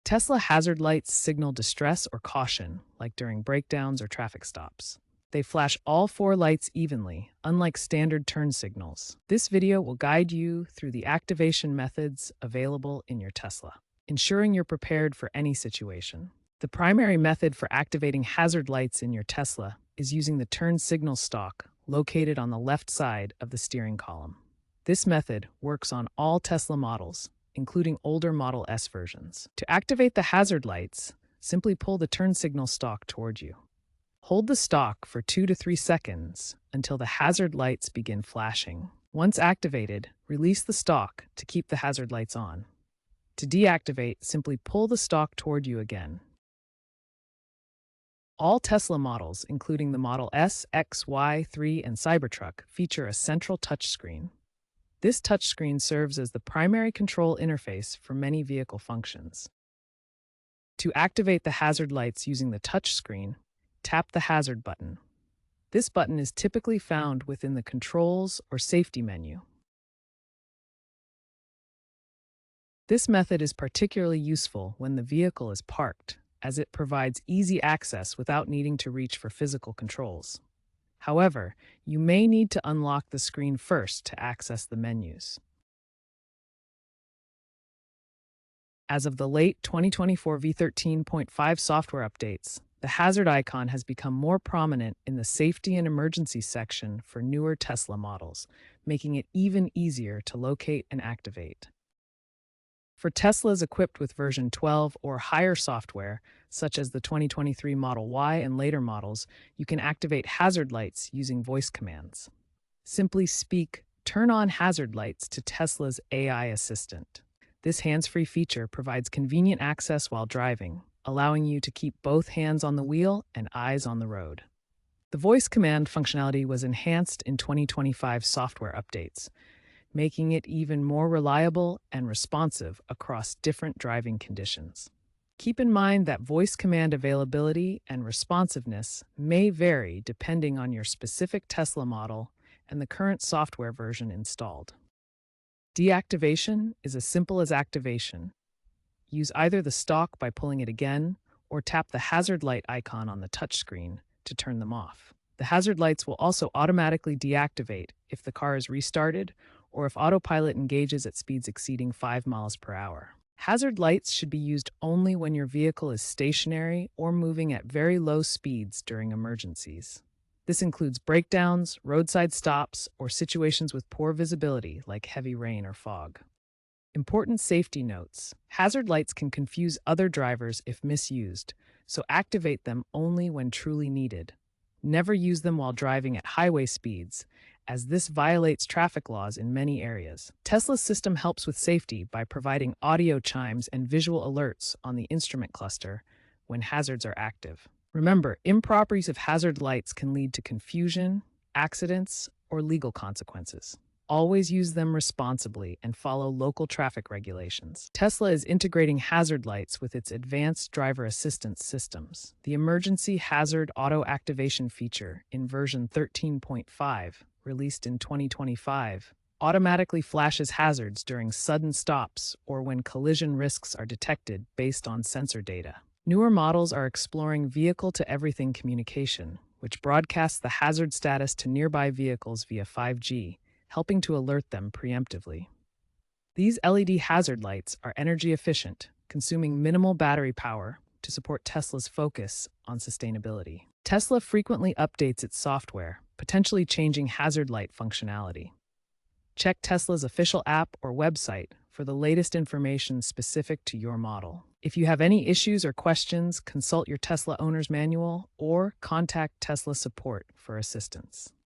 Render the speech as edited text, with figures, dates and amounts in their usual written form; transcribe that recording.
Tesla hazard lights signal distress or caution, like during breakdowns or traffic stops. They flash all four lights evenly, unlike standard turn signals. This video will guide you through the activation methods available in your Tesla, ensuring you're prepared for any situation. The primary method for activating hazard lights in your Tesla is using the turn signal stalk located on the left side of the steering column. This method works on all Tesla models, including older Model S versions. To activate the hazard lights, simply pull the turn signal stalk toward you. Hold the stalk for 2 to 3 seconds until the hazard lights begin flashing. Once activated, release the stalk to keep the hazard lights on. To deactivate, simply pull the stalk toward you again. All Tesla models, including the Model S, X, Y, 3, and Cybertruck, feature a central touchscreen. This touchscreen serves as the primary control interface for many vehicle functions. To activate the hazard lights using the touchscreen, tap the hazard button. This button is typically found within the controls or safety menu. This method is particularly useful when the vehicle is parked, as it provides easy access without needing to reach for physical controls. However, you may need to unlock the screen first to access the menus. As of the late 2024 v13.5 software updates, the hazard icon has become more prominent in the safety and emergency section for newer Tesla models, making it even easier to locate and activate. For Teslas equipped with version 12 or higher software, such as the 2023 Model Y and later models, you can activate hazard lights using voice commands. Simply speak, "Turn on hazard lights" to Tesla's AI assistant. This hands-free feature provides convenient access while driving, allowing you to keep both hands on the wheel and eyes on the road. The voice command functionality was enhanced in 2025 software updates, making it even more reliable and responsive across different driving conditions. Keep in mind that voice command availability and responsiveness may vary depending on your specific Tesla model and the current software version installed. Deactivation is as simple as activation. Use either the stalk by pulling it again or tap the hazard light icon on the touchscreen to turn them off. The hazard lights will also automatically deactivate if the car is restarted or if autopilot engages at speeds exceeding 5 miles per hour. Hazard lights should be used only when your vehicle is stationary or moving at very low speeds during emergencies. This includes breakdowns, roadside stops, or situations with poor visibility like heavy rain or fog. Important safety notes. Hazard lights can confuse other drivers if misused, so activate them only when truly needed. Never use them while driving at highway speeds, as this violates traffic laws in many areas. Tesla's system helps with safety by providing audio chimes and visual alerts on the instrument cluster when hazards are active. Remember, improper use of hazard lights can lead to confusion, accidents, or legal consequences. Always use them responsibly and follow local traffic regulations. Tesla is integrating hazard lights with its advanced driver assistance systems. The emergency hazard auto activation feature in version 13.5, released in 2025, automatically flashes hazards during sudden stops or when collision risks are detected based on sensor data. Newer models are exploring vehicle-to-everything communication, which broadcasts the hazard status to nearby vehicles via 5G, helping to alert them preemptively. These LED hazard lights are energy efficient, consuming minimal battery power to support Tesla's focus on sustainability. Tesla frequently updates its software, potentially changing hazard light functionality. Check Tesla's official app or website for the latest information specific to your model. If you have any issues or questions, consult your Tesla owner's manual or contact Tesla support for assistance.